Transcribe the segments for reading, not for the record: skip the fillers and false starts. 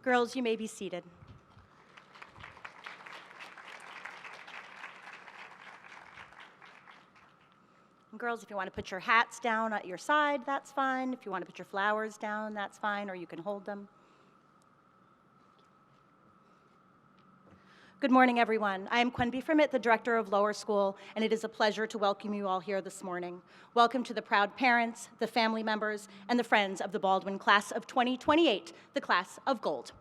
Girls, you may be seated. And girls, if you want to put your hats down at your side, that's fine. If you want to put your flowers down, that's fine, or you can hold them. Good morning, everyone. I am Quenby Frimmett, the director of Lower School, and it is a pleasure to welcome you all here this morning. Welcome to the proud parents, the family members, and the friends of the Baldwin Class of 2028, the Class of Gold.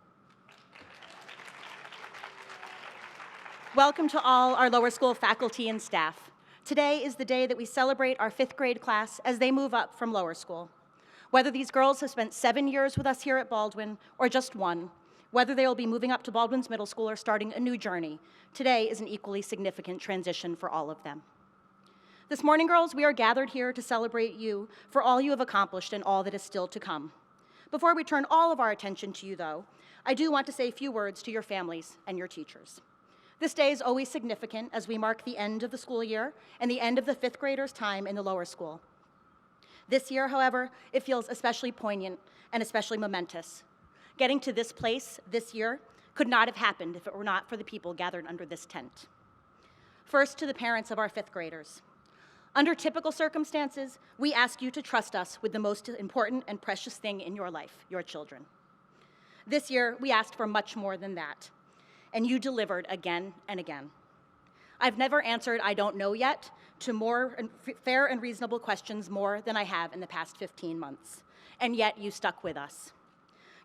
Welcome to all our Lower School faculty and staff. Today is the day that we celebrate our 5th grade class as they move up from Lower School. Whether these girls have spent 7 years with us here at Baldwin or just 1, whether they will be moving up to Baldwin's Middle School or starting a new journey, today is an equally significant transition for all of them. This morning, girls, we are gathered here to celebrate you for all you have accomplished and all that is still to come. Before we turn all of our attention to you, though, I do want to say a few words to your families and your teachers. This day is always significant as we mark the end of the school year and the end of the 5th graders' time in the lower school. This year, however, it feels especially poignant and especially momentous. Getting to this place this year could not have happened if it were not for the people gathered under this tent. First, to the parents of our 5th graders. Under typical circumstances, we ask you to trust us with the most important and precious thing in your life, your children. This year, we asked for much more than that, and you delivered again and again. I've never answered "I don't know yet" to more fair and reasonable questions more than I have in the past 15 months, and yet you stuck with us.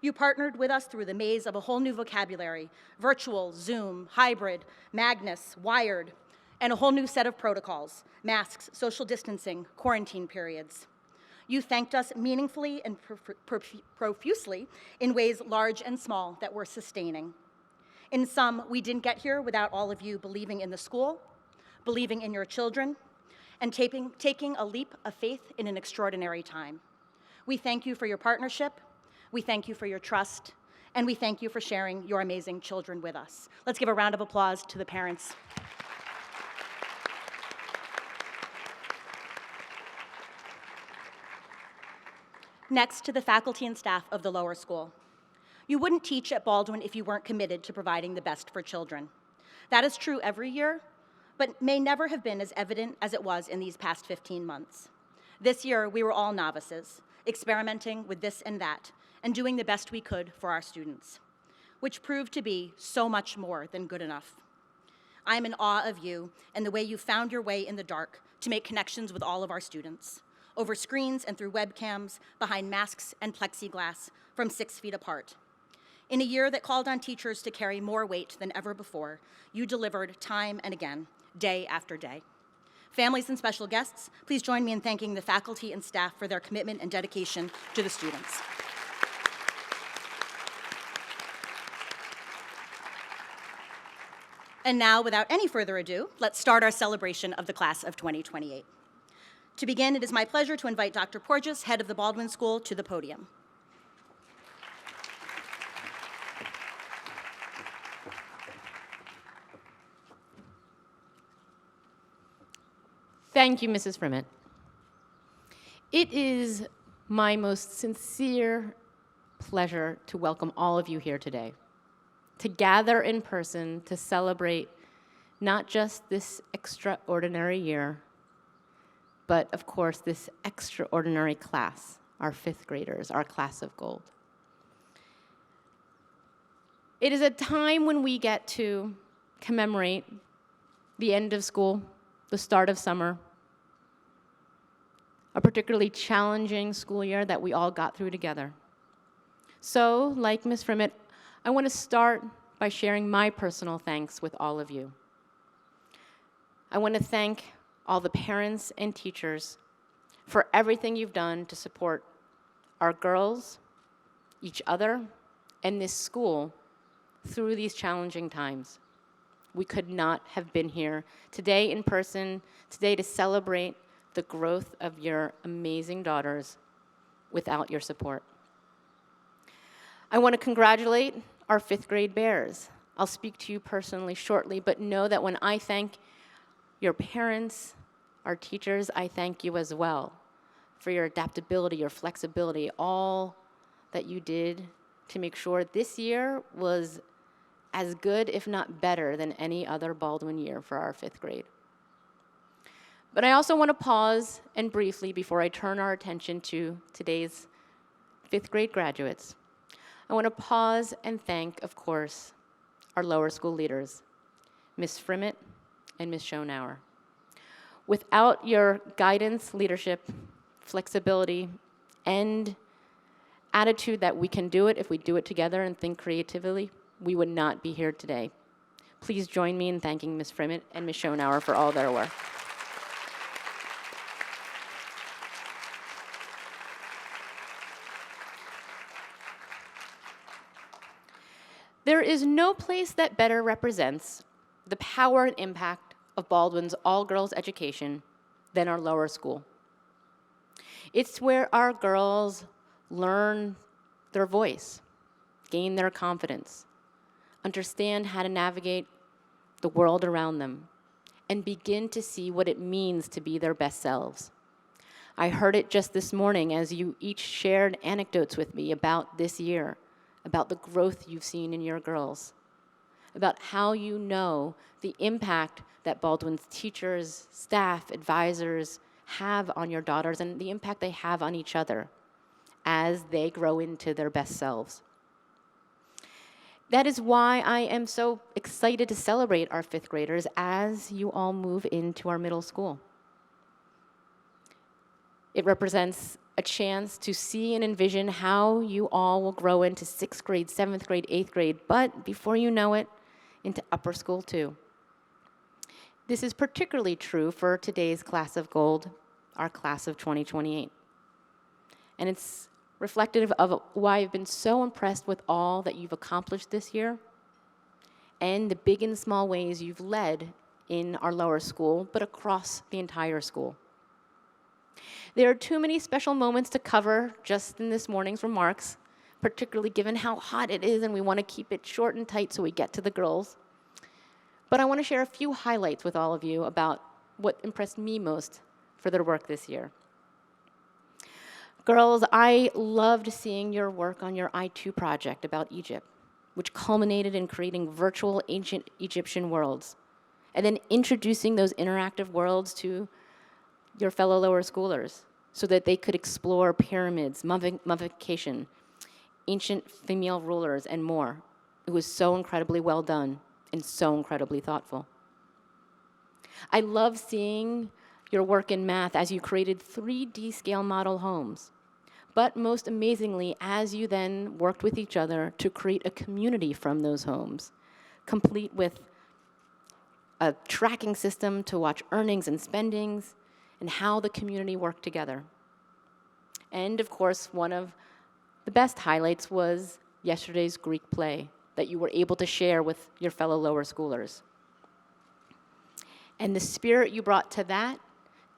You partnered with us through the maze of a whole new vocabulary: virtual, Zoom, hybrid, Magnus, wired, and a whole new set of protocols: masks, social distancing, quarantine periods. You thanked us meaningfully and profusely in ways large and small that were sustaining. In sum, we didn't get here without all of you believing in the school, believing in your children, and taking a leap of faith in an extraordinary time. We thank you for your partnership. We thank you for your trust, and we thank you for sharing your amazing children with us. Let's give a round of applause to the parents. Next, to the faculty and staff of the lower school. You wouldn't teach at Baldwin if you weren't committed to providing the best for children. That is true every year, but may never have been as evident as it was in these past 15 months. This year, we were all novices, experimenting with this and that, and doing the best we could for our students, which proved to be so much more than good enough. I'm in awe of you and the way you found your way in the dark to make connections with all of our students, over screens and through webcams, behind masks and plexiglass, from 6 feet apart. In a year that called on teachers to carry more weight than ever before, you delivered time and again, day after day. Families and special guests, please join me in thanking the faculty and staff for their commitment and dedication to the students. And now, without any further ado, let's start our celebration of the class of 2028. To begin, it is my pleasure to invite Dr. Porges, head of the Baldwin School, to the podium. Thank you, Mrs. Frimmett. It is my most sincere pleasure to welcome all of you here today, to gather in person to celebrate not just this extraordinary year, but of course this extraordinary class, our 5th graders, our class of gold. It is a time when we get to commemorate the end of school, the start of summer, a particularly challenging school year that we all got through together. So, like Ms. Frimmett, I want to start by sharing my personal thanks with all of you. I want to thank all the parents and teachers for everything you've done to support our girls, each other, and this school through these challenging times. We could not have been here today in person, today to celebrate the growth of your amazing daughters without your support. I want to congratulate our 5th grade Bears. I'll speak to you personally shortly, but know that when I thank your parents, our teachers, I thank you as well for your adaptability, your flexibility, all that you did to make sure this year was as good, if not better, than any other Baldwin year for our 5th grade. But I also want to pause and briefly, before I turn our attention to today's 5th grade graduates, I want to pause and thank, of course, our lower school leaders, Ms. Frimmett and Ms. Schonauer. Without your guidance, leadership, flexibility, and attitude that we can do it if we do it together and think creatively, we would not be here today. Please join me in thanking Ms. Frimmett and Ms. Schonauer for all their work. There is no place that better represents the power and impact of Baldwin's all-girls education than our lower school. It's where our girls learn their voice, gain their confidence, understand how to navigate the world around them, and begin to see what it means to be their best selves. I heard it just this morning as you each shared anecdotes with me about this year, about the growth you've seen in your girls, about how you know the impact that Baldwin's teachers, staff, advisors have on your daughters and the impact they have on each other as they grow into their best selves. That is why I am so excited to celebrate our 5th graders as you all move into our middle school. It represents a chance to see and envision how you all will grow into 6th grade, 7th grade, 8th grade, but before you know it, into upper school too. This is particularly true for today's class of gold, our class of 2028. And it's reflective of why I've been so impressed with all that you've accomplished this year and the big and small ways you've led in our lower school, but across the entire school. There are too many special moments to cover just in this morning's remarks, particularly given how hot it is and we want to keep it short and tight so we get to the girls. But I want to share a few highlights with all of you about what impressed me most for their work this year. Girls, I loved seeing your work on your I2 project about Egypt, which culminated in creating virtual ancient Egyptian worlds, and then introducing those interactive worlds to your fellow lower schoolers so that they could explore pyramids, mummification, ancient female rulers, and more. It was so incredibly well done and so incredibly thoughtful. I love seeing your work in math as you created 3D scale model homes, but most amazingly, as you then worked with each other to create a community from those homes, complete with a tracking system to watch earnings and spendings, and how the community worked together. And of course, one of the best highlights was yesterday's Greek play that you were able to share with your fellow lower schoolers. And the spirit you brought to that,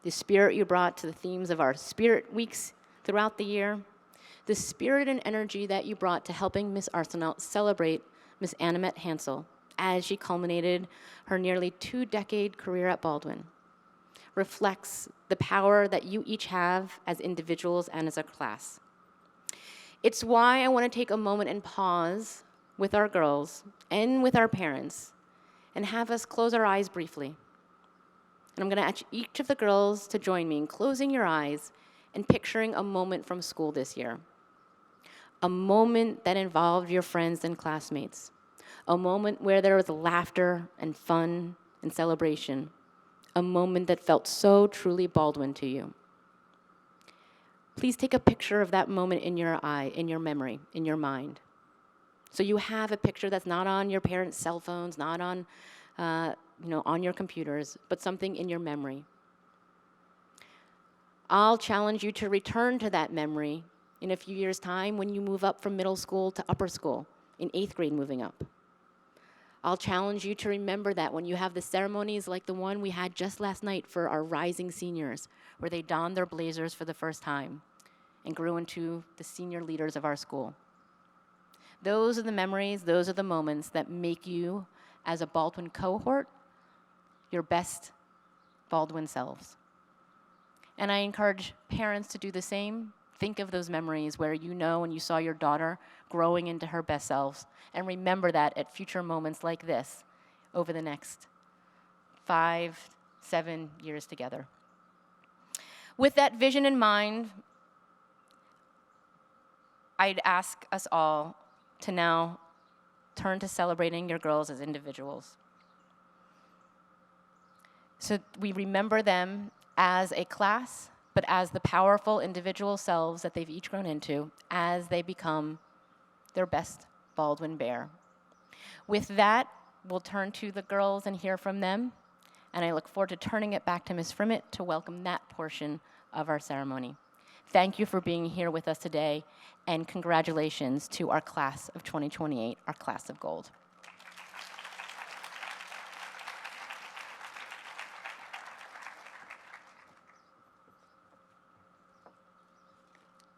the spirit you brought to the themes of our spirit weeks throughout the year, the spirit and energy that you brought to helping Miss Arsenault celebrate Miss Annette Hansel as she culminated her nearly 2-decade career at Baldwin, reflects the power that you each have as individuals and as a class. It's why I want to take a moment and pause with our girls and with our parents and have us close our eyes briefly. And I'm going to ask each of the girls to join me in closing your eyes and picturing a moment from school this year. A moment that involved your friends and classmates. A moment where there was laughter and fun and celebration. A moment that felt so truly Baldwin to you. Please take a picture of that moment in your eye, in your memory, in your mind. So you have a picture that's not on your parents' cell phones, not on, on your computers, but something in your memory. I'll challenge you to return to that memory in a few years' time when you move up from middle school to upper school, in 8th grade moving up. I'll challenge you to remember that when you have the ceremonies like the one we had just last night for our rising seniors, where they donned their blazers for the first time and grew into the senior leaders of our school. Those are the memories, those are the moments that make you, as a Baldwin cohort, your best Baldwin selves. And I encourage parents to do the same, think of those memories where you know and you saw your daughter growing into her best selves, and remember that at future moments like this over the next 5, 7 years together. With that vision in mind, I'd ask us all to now turn to celebrating your girls as individuals. So we remember them as a class, but as the powerful individual selves that they've each grown into as they become their best Baldwin Bear. With that, we'll turn to the girls and hear from them, and I look forward to turning it back to Ms. Frimmett to welcome that portion of our ceremony. Thank you for being here with us today, and congratulations to our class of 2028, our class of gold.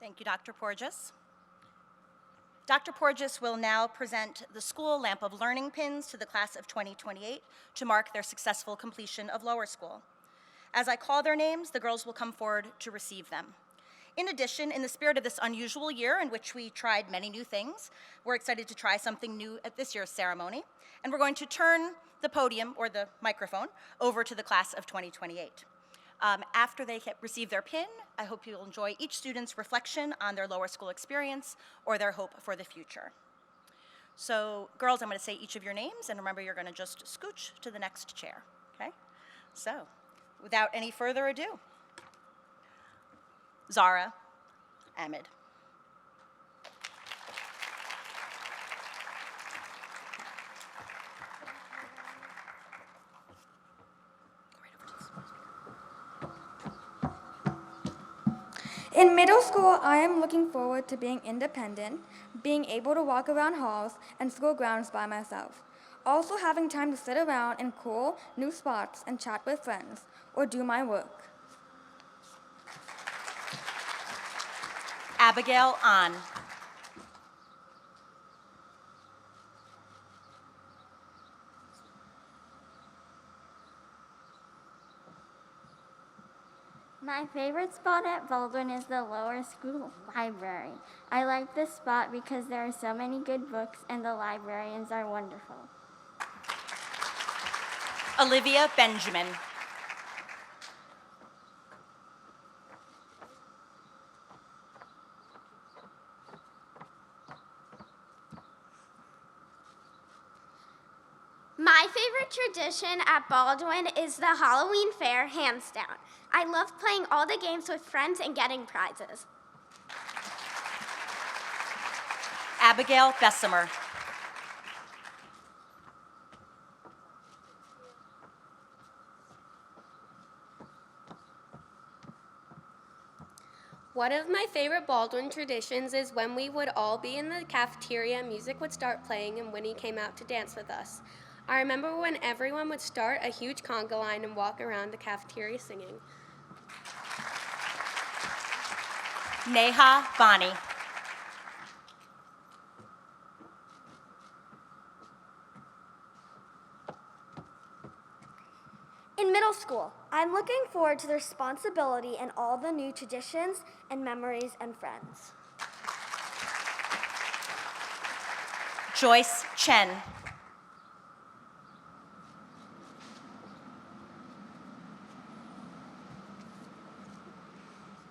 Thank you, Dr. Porges. Dr. Porges will now present the School Lamp of Learning pins to the class of 2028 to mark their successful completion of lower school. As I call their names, the girls will come forward to receive them. In addition, in the spirit of this unusual year in which we tried many new things, we're excited to try something new at this year's ceremony, and we're going to turn the podium, or the microphone, over to the class of 2028. After they receive their pin, I hope you'll enjoy each student's reflection on their lower school experience or their hope for the future. So, girls, I'm going to say each of your names, and remember, you're going to just scooch to the next chair, okay? So, without any further ado, Zara Ahmed. In middle school, I am looking forward to being independent, being able to walk around halls and school grounds by myself. Also having time to sit around in cool, new spots and chat with friends, or do my work. Abigail Ahn. My favorite spot at Baldwin is the lower school library. I like this spot because there are so many good books and the librarians are wonderful. Olivia Benjamin. My favorite tradition at Baldwin is the Halloween fair, hands down. I love playing all the games with friends and getting prizes. Abigail Bessemer. One of my favorite Baldwin traditions is when we would all be in the cafeteria, music would start playing, and Winnie came out to dance with us. I remember when everyone would start a huge conga line and walk around the cafeteria singing. Neha Bani. In middle school, I'm looking forward to the responsibility and all the new traditions and memories and friends. Joyce Chen.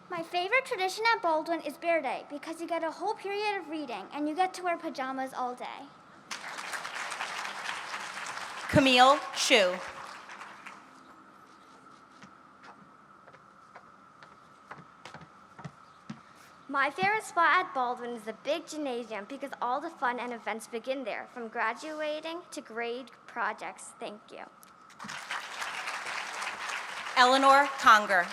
My favorite tradition at Baldwin is Bear Day because you get a whole period of reading and you get to wear pajamas all day. Camille Chu. My favorite spot at Baldwin is the big gymnasium because all the fun and events begin there, from graduating to grade projects. Thank you. Eleanor Conger.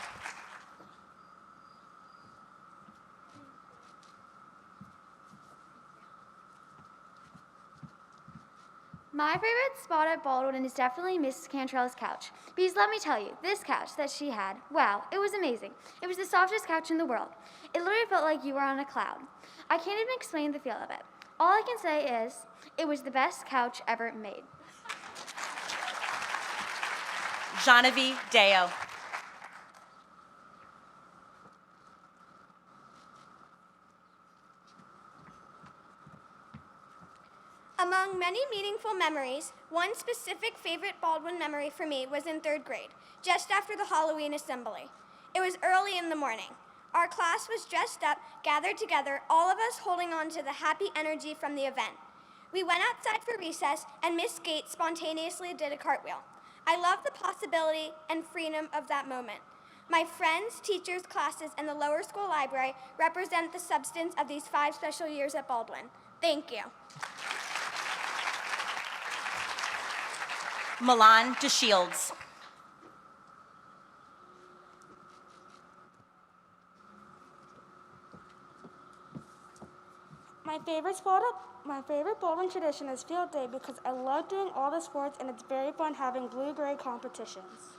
My favorite spot at Baldwin is definitely Mrs. Cantrell's couch. Because let me tell you, this couch that she had, wow, it was amazing. It was the softest couch in the world. It literally felt like you were on a cloud. I can't even explain the feel of it. All I can say is, it was the best couch ever made. Genevieve Deo. many meaningful memories, one specific favorite Baldwin memory for me was in 3rd grade, just after the Halloween assembly. It was early in the morning. Our class was dressed up, gathered together, all of us holding on to the happy energy from the event. We went outside for recess, and Miss Gates spontaneously did a cartwheel. I love the possibility and freedom of that moment. My friends, teachers, classes, and the lower school library represent the substance of these 5 special years at Baldwin. Thank you. Milan DeShields. My favorite Baldwin tradition is field day because I love doing all the sports and it's very fun having blue-gray competitions.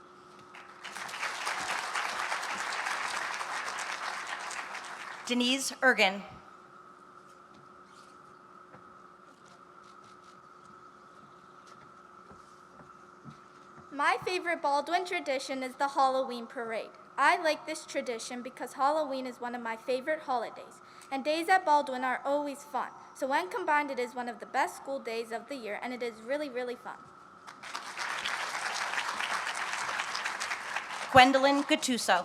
Denise Ergen. My favorite Baldwin tradition is the Halloween parade. I like this tradition because Halloween is one of my favorite holidays, and days at Baldwin are always fun. So when combined, it is one of the best school days of the year, and it is really, really fun. Gwendolyn Gattuso.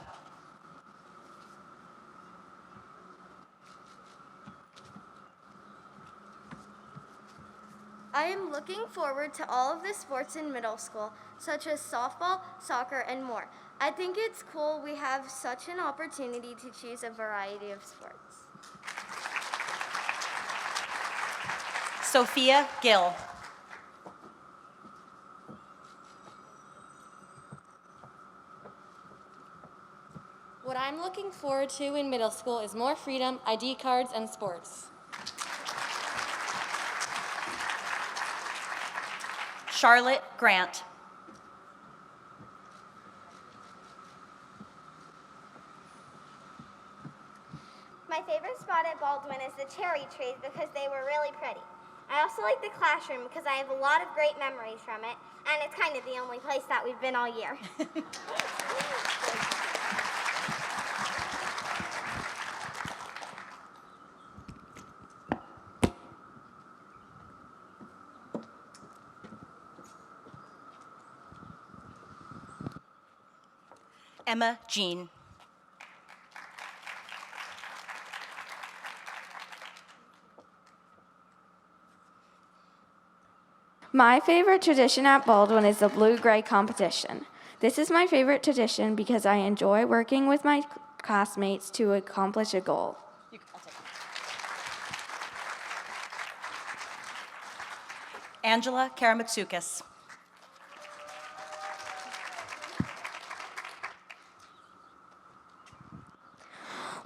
I am looking forward to all of the sports in middle school, such as softball, soccer, and more. I think it's cool we have such an opportunity to choose a variety of sports. Sophia Gill. What I'm looking forward to in middle school is more freedom, ID cards, and sports. Charlotte Grant. My favorite spot at Baldwin is the cherry trees because they were really pretty. I also like the classroom because I have a lot of great memories from it, and it's kind of the only place that we've been all year. Emma Jean. My favorite tradition at Baldwin is the blue-gray competition. This is my favorite tradition because I enjoy working with my classmates to accomplish a goal. Angela Karamatsoukis.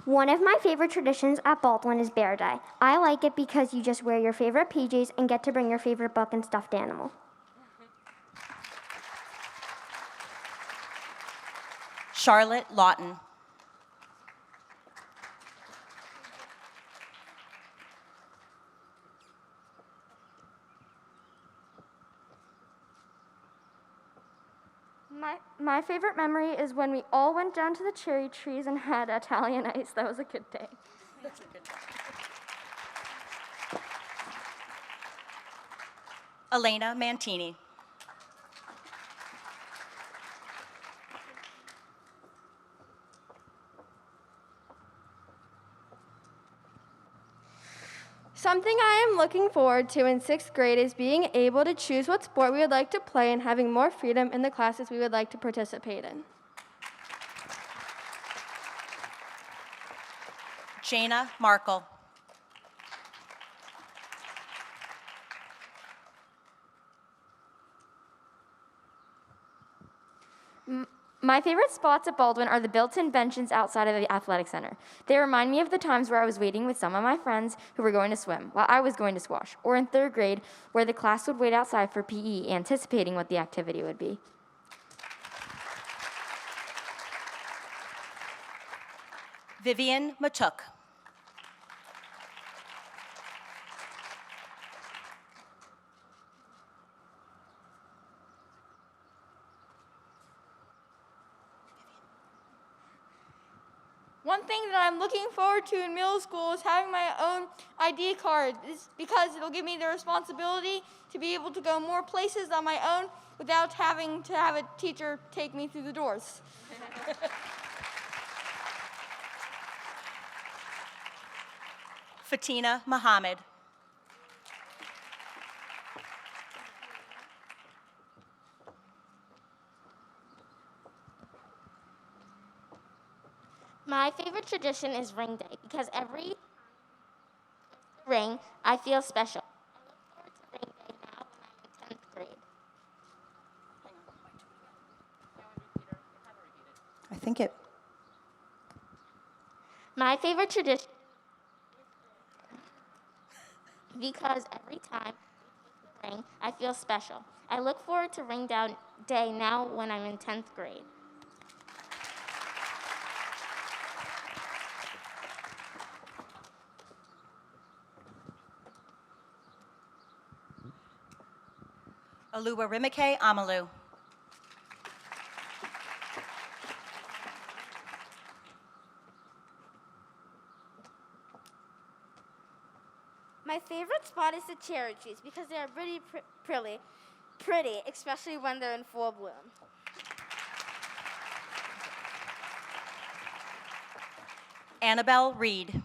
One of my favorite traditions at Baldwin is Bear Day. I like it because you just wear your favorite PJs and get to bring your favorite book and stuffed animal. Charlotte Lawton. My favorite memory is when we all went down to the cherry trees and had Italian ice. That was a good day. Elena Mantini. Something I am looking forward to in 6th grade is being able to choose what sport we would like to play and having more freedom in the classes we would like to participate in. Jaina Markle. My favorite spots at Baldwin are the built-in benches outside of the athletic center. They remind me of the times where I was waiting with some of my friends who were going to swim while I was going to squash, or in 3rd grade where the class would wait outside for PE, anticipating what the activity would be. Vivian Matuk. One thing that I'm looking forward to in middle school is having my own ID card because it'll give me the responsibility to be able to go more places on my own without having to have a teacher take me through the doors. Fatina Muhammad. My favorite tradition is ring day because every ring, I feel special. I look forward to ring day now when I'm in 10th grade. I think it. My favorite tradition because every time we take the ring, I feel special. I look forward to ring down day now when I'm in 10th grade. Oluwarimike Amalu. My favorite spot is the cherry trees because they are really pretty, especially when they're in full bloom. Annabelle Reed.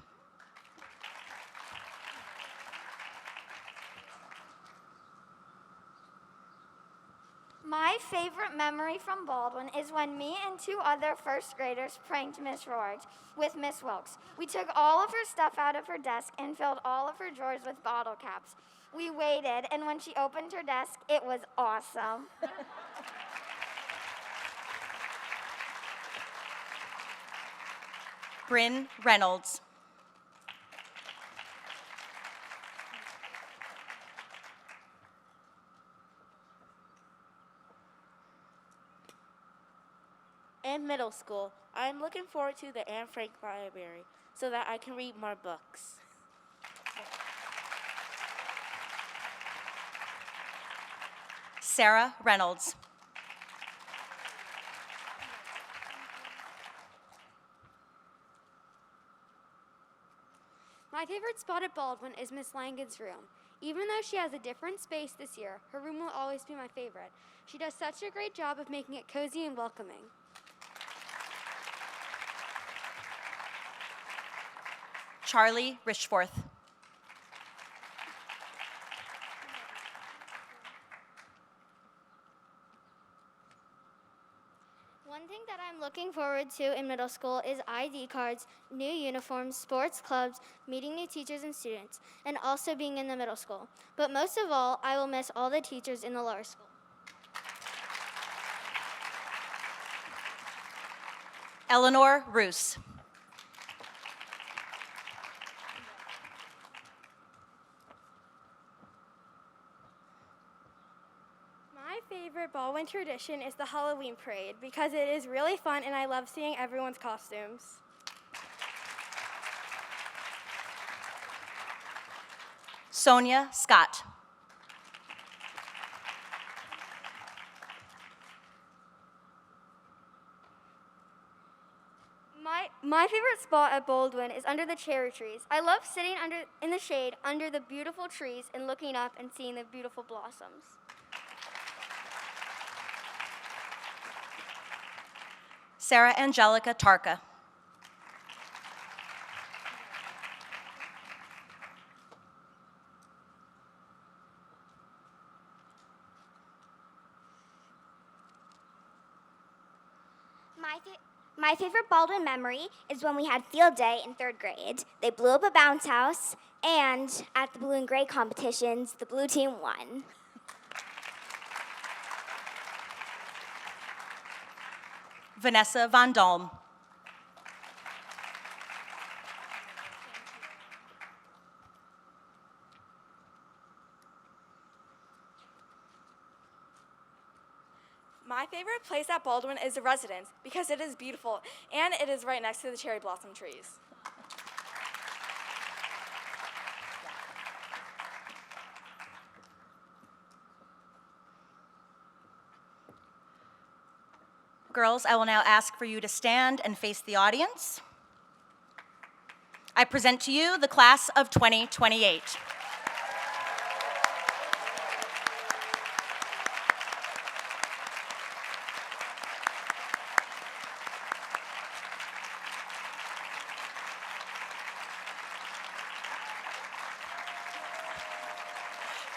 My favorite memory from Baldwin is when me and two other first graders pranked Miss Roarge with Miss Wilkes. We took all of her stuff out of her desk and filled all of her drawers with bottle caps. We waited, and when she opened her desk, it was awesome. Bryn Reynolds. In middle school, I'm looking forward to the Anne Frank Library so that I can read more books. Sarah Reynolds. My favorite spot at Baldwin is Miss Langen's room. Even though she has a different space this year, her room will always be my favorite. She does such a great job of making it cozy and welcoming. Charlie Richforth. One thing that I'm looking forward to in middle school is ID cards, new uniforms, sports clubs, meeting new teachers and students, and also being in the middle school. But most of all, I will miss all the teachers in the lower school. Eleanor Roose. My favorite Baldwin tradition is the Halloween parade because it is really fun and I love seeing everyone's costumes. Sonia Scott. My favorite spot at Baldwin is under the cherry trees. I love sitting in the shade under the beautiful trees and looking up and seeing the beautiful blossoms. Sarah Angelica Tarka. My favorite Baldwin memory is when we had field day in 3rd grade. They blew up a bounce house, and at the blue and gray competitions, the blue team won. Vanessa Von Dolm. My favorite place at Baldwin is the residence because it is beautiful and it is right next to the cherry blossom trees. Girls, I will now ask for you to stand and face the audience. I present to you the class of 2028.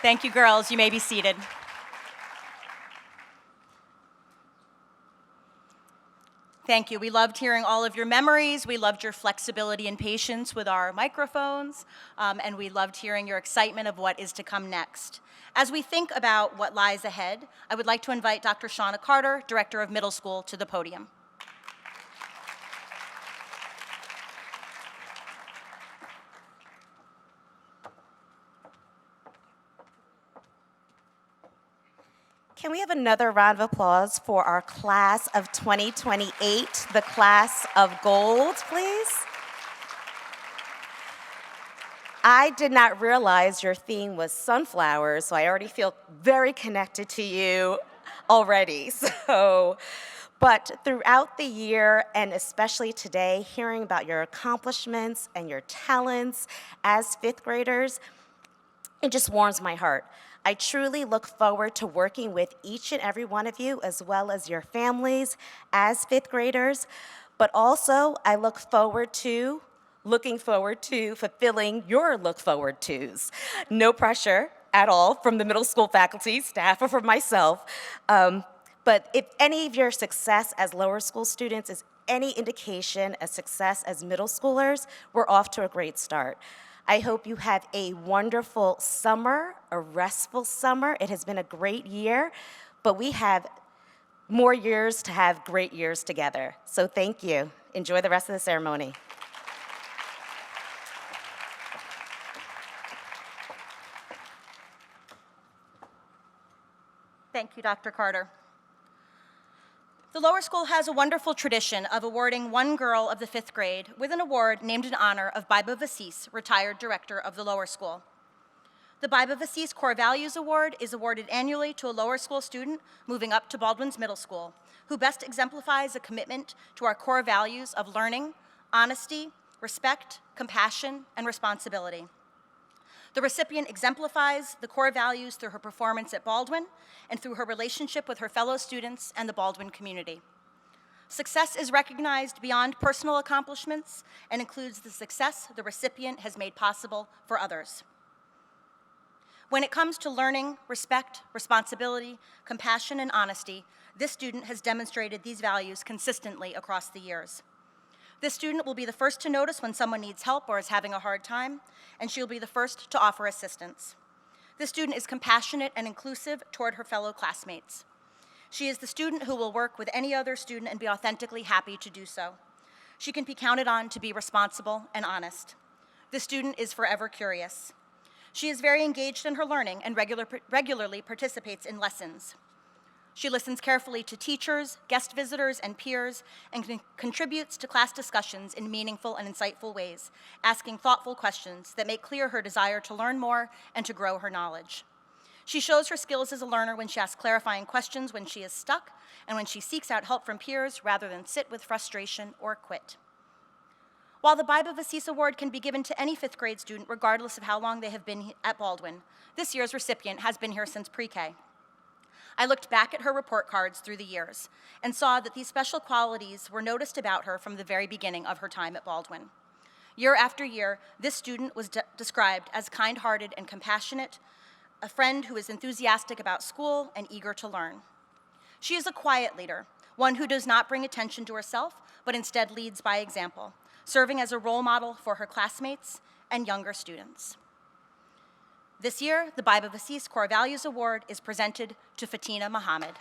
Thank you, girls. You may be seated. Thank you. We loved hearing all of your memories. We loved your flexibility and patience with our microphones, and we loved hearing your excitement of what is to come next. As we think about what lies ahead, I would like to invite Dr. Shauna Carter, Director of Middle School, to the podium. Can we have another round of applause for our class of 2028, the class of gold, please? I did not realize your theme was sunflowers, so I already feel very connected to you already. But throughout the year, and especially today, hearing about your accomplishments and your talents as fifth graders, it just warms my heart. I truly look forward to working with each and every one of you, as well as your families as fifth graders, but also I looking forward to fulfilling your look forward tos. No pressure at all from the middle school faculty, staff, or from myself. But if any of your success as lower school students is any indication of success as middle schoolers, we're off to a great start. I hope you have a wonderful summer, a restful summer. It has been a great year, but we have more years to have great years together. So thank you. Enjoy the rest of the ceremony. Thank you, Dr. Carter. The lower school has a wonderful tradition of awarding one girl of the fifth grade with an award named in honor of Biba Vases, retired director of the lower school. The Biba Vases Core Values Award is awarded annually to a lower school student moving up to Baldwin's Middle School, who best exemplifies a commitment to our core values of learning, honesty, respect, compassion, and responsibility. The recipient exemplifies the core values through her performance at Baldwin and through her relationship with her fellow students and the Baldwin community. Success is recognized beyond personal accomplishments and includes the success the recipient has made possible for others. When it comes to learning, respect, responsibility, compassion, and honesty, this student has demonstrated these values consistently across the years. This student will be the first to notice when someone needs help or is having a hard time, and she'll be the first to offer assistance. This student is compassionate and inclusive toward her fellow classmates. She is the student who will work with any other student and be authentically happy to do so. She can be counted on to be responsible and honest. This student is forever curious. She is very engaged in her learning and regularly participates in lessons. She listens carefully to teachers, guest visitors, and peers, and contributes to class discussions in meaningful and insightful ways, asking thoughtful questions that make clear her desire to learn more and to grow her knowledge. She shows her skills as a learner when she asks clarifying questions when she is stuck, and when she seeks out help from peers rather than sit with frustration or quit. While the Biba Vases Award can be given to any fifth grade student regardless of how long they have been at Baldwin, this year's recipient has been here since pre-K. I looked back at her report cards through the years and saw that these special qualities were noticed about her from the very beginning of her time at Baldwin. Year after year, this student was described as kind-hearted and compassionate, a friend who is enthusiastic about school and eager to learn. She is a quiet leader, one who does not bring attention to herself, but instead leads by example, serving as a role model for her classmates and younger students. This year, the Biba Vases Core Values Award is presented to Fatina Muhammad.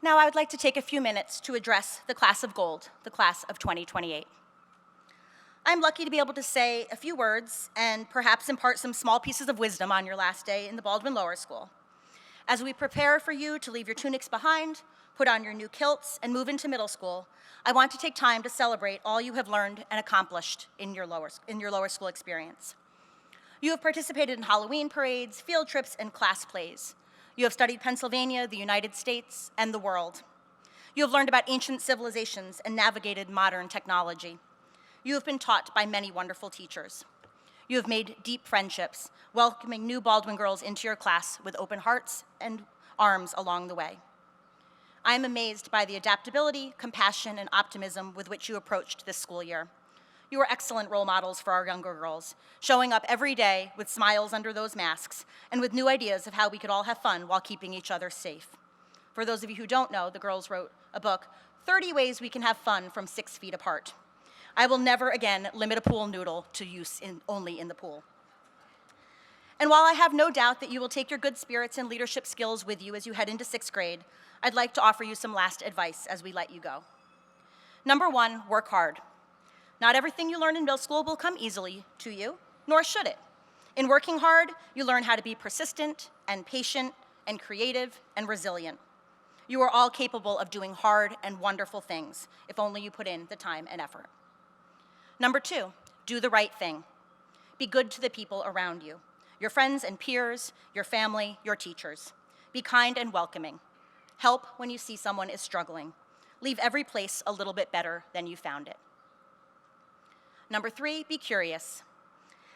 Now I would like to take a few minutes to address the class of gold, the class of 2028. I'm lucky to be able to say a few words and perhaps impart some small pieces of wisdom on your last day in the Baldwin Lower School. As we prepare for you to leave your tunics behind, put on your new kilts, and move into middle school, I want to take time to celebrate all you have learned and accomplished in your lower school experience. You have participated in Halloween parades, field trips, and class plays. You have studied Pennsylvania, the United States, and the world. You have learned about ancient civilizations and navigated modern technology. You have been taught by many wonderful teachers. You have made deep friendships, welcoming new Baldwin girls into your class with open hearts and arms along the way. I am amazed by the adaptability, compassion, and optimism with which you approached this school year. You are excellent role models for our younger girls, showing up every day with smiles under those masks and with new ideas of how we could all have fun while keeping each other safe. For those of you who don't know, the girls wrote a book, 30 Ways We Can Have Fun from 6 Feet Apart. I will never again limit a pool noodle to use only in the pool. And while I have no doubt that you will take your good spirits and leadership skills with you as you head into 6th grade, I'd like to offer you some last advice as we let you go. Number 1, work hard. Not everything you learn in middle school will come easily to you, nor should it. In working hard, you learn how to be persistent and patient and creative and resilient. You are all capable of doing hard and wonderful things, if only you put in the time and effort. Number 2, do the right thing. Be good to the people around you, your friends and peers, your family, your teachers. Be kind and welcoming. Help when you see someone is struggling. Leave every place a little bit better than you found it. Number 3, be curious.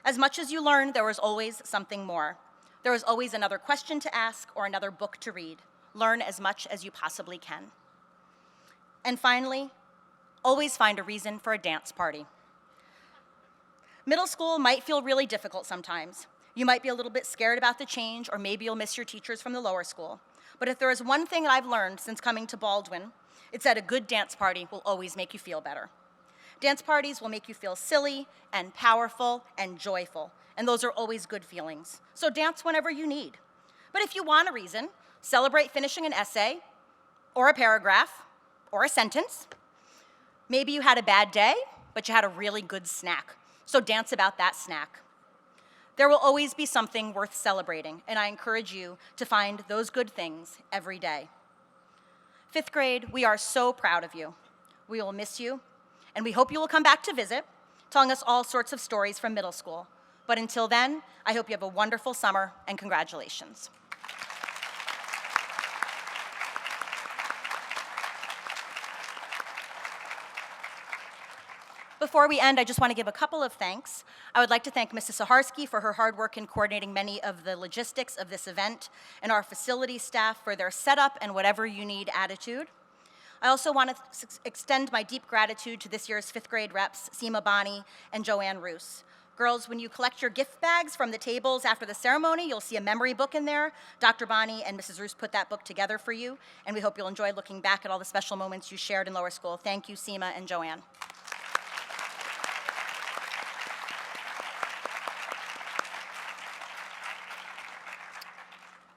As much as you learn, there is always something more. There is always another question to ask or another book to read. Learn as much as you possibly can. And finally, always find a reason for a dance party. Middle school might feel really difficult sometimes. You might be a little bit scared about the change, or maybe you'll miss your teachers from the lower school. But if there is one thing I've learned since coming to Baldwin, it's that a good dance party will always make you feel better. Dance parties will make you feel silly and powerful and joyful, and those are always good feelings. So dance whenever you need. But if you want a reason, celebrate finishing an essay, or a paragraph, or a sentence. Maybe you had a bad day, but you had a really good snack. So dance about that snack. There will always be something worth celebrating, and I encourage you to find those good things every day. 5th grade, we are so proud of you. We will miss you, and we hope you will come back to visit, telling us all sorts of stories from middle school. But until then, I hope you have a wonderful summer, and congratulations. Before we end, I just want to give a couple of thanks. I would like to thank Mrs. Saharsky for her hard work in coordinating many of the logistics of this event, and our facility staff for their setup and whatever you need attitude. I also want to extend my deep gratitude to this year's 5th grade reps, Seema Bani and Joanne Roose. Girls, when you collect your gift bags from the tables after the ceremony, you'll see a memory book in there. Dr. Bani and Mrs. Roose put that book together for you, and we hope you'll enjoy looking back at all the special moments you shared in lower school. Thank you, Seema and Joanne.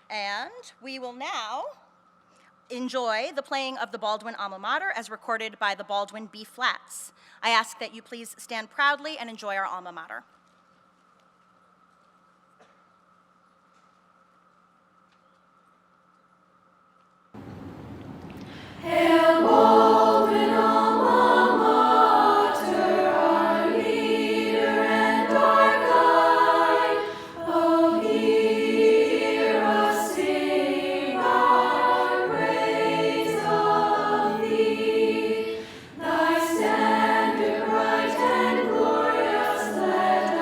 And we will now enjoy the playing of the Baldwin Alma Mater as recorded by the Baldwin B Flats. I ask that you please stand proudly and enjoy our Alma Mater. Hail Baldwin Alma Mater, our leader and our guide. Oh, hear us sing our praise of thee. Thy standard bright and glorious, let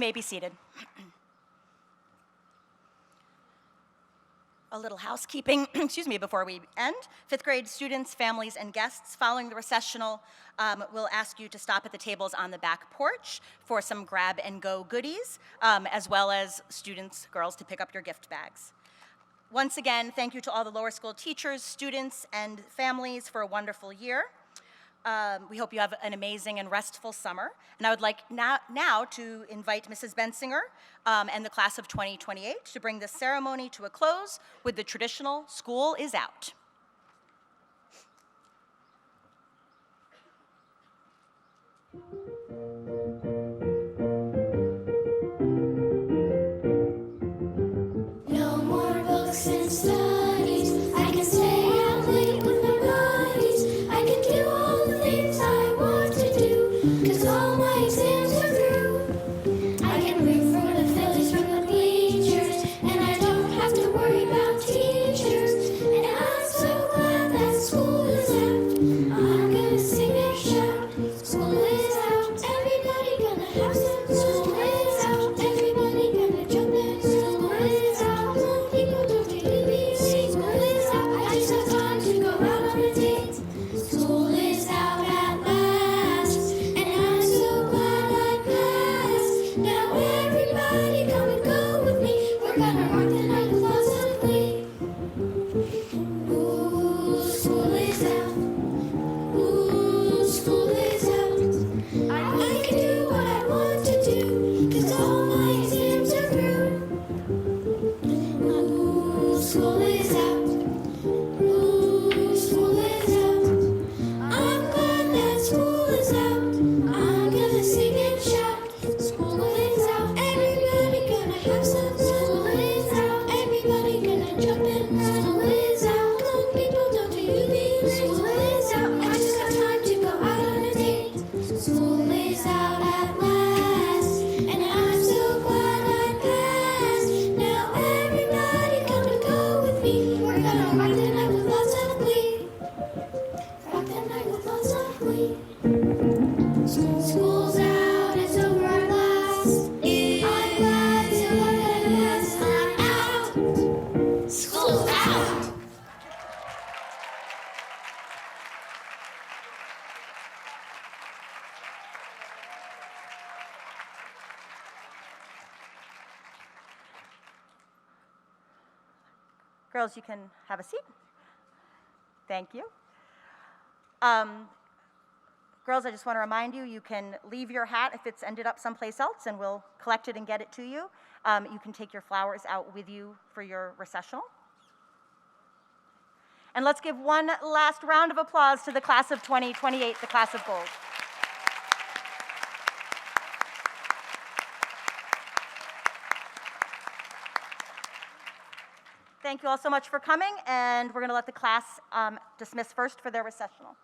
may be seated. A little housekeeping, excuse me, before we end. Fifth grade students, families, and guests, following the recessional, we'll ask you to stop at the tables on the back porch for some grab-and-go goodies, as well as students, girls, to pick up your gift bags. Once again, thank you to all the lower school teachers, students, and families for a wonderful year. We hope you have an amazing and restful summer. And I would like now to invite Mrs. Bensinger and the class of 2028 to bring this ceremony to a close with the traditional "School is Out." No more books and studies. I can stay out late with my buddies. I can do all the things I want to do, 'cause all my exams are through. I can root for the Phillies from the bleachers, and I don't have to worry about teachers. And I'm so glad that school is out. I'm gonna sing and shout. School is out. Everybody gonna have some. School is out. Everybody gonna jump in. School is out. People don't do UBC. School is out. I just have time to go out on a date. School is out at last, and I'm so glad I passed. Now everybody come and go with me. We're gonna rock the night with lots of glee. Ooh, school is out. Ooh, school is out. I can do what I want to do, 'cause all my exams are through. Ooh, school is out. Ooh, school is out. I'm glad that school is out. I'm gonna sing and shout. School is out. Everybody gonna have some. School is out. Everybody gonna jump in. School is out. Come people, don't do you be. School is out. I just got time to go out on a date. School is out at last, and I'm so glad I passed. Now everybody come and go with me. We're gonna rock the night with lots of glee. Rock the night with lots of glee. School's out, it's over at last. I'm glad to look at this. I'm out. School's out. Girls, you can have a seat. Thank you. Girls, I just want to remind you, you can leave your hat if it's ended up someplace else, and we'll collect it and get it to you. You can take your flowers out with you for your recessional. And let's give one last round of applause to the class of 2028, the class of gold. Thank you all so much for coming, and we're going to let the class dismiss first for their recessional.